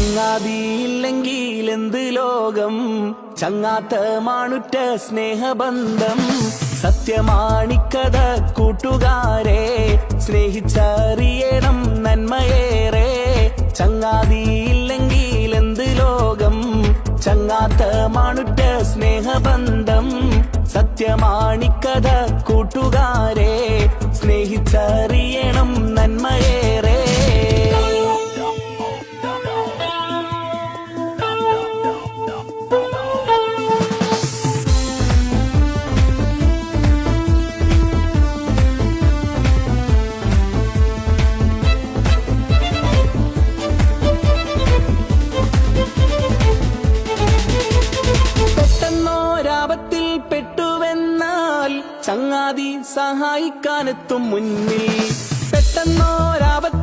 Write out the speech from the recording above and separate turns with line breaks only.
ചങ്ങാതിയില്ലെങ്കിൽ എന്ത് ലോകം, ചങ്ങാത്തമാണുറ്റ സ്നേഹബന്ധം. സത്യമാണിക്കഥ കൂട്ടുകാരെ, സ്നേഹിച്ചറിയണം നന്മയേറെ. ചങ്ങാതിയില്ലെങ്കിൽ എന്ത് ലോകം, ചങ്ങാത്തമാണുറ്റ സ്നേഹബന്ധം. സത്യമാണിക്കഥ കൂട്ടുകാരെ, സ്നേഹിച്ചറിയണം നന്മയേറെ. പെട്ടെന്നോരാപത്തിൽ പെട്ടുവെന്നാൽ ചങ്ങാതി സഹായിക്കാനെത്തും മുന്നിൽ. പെട്ടെന്നോരാപത്തിൽ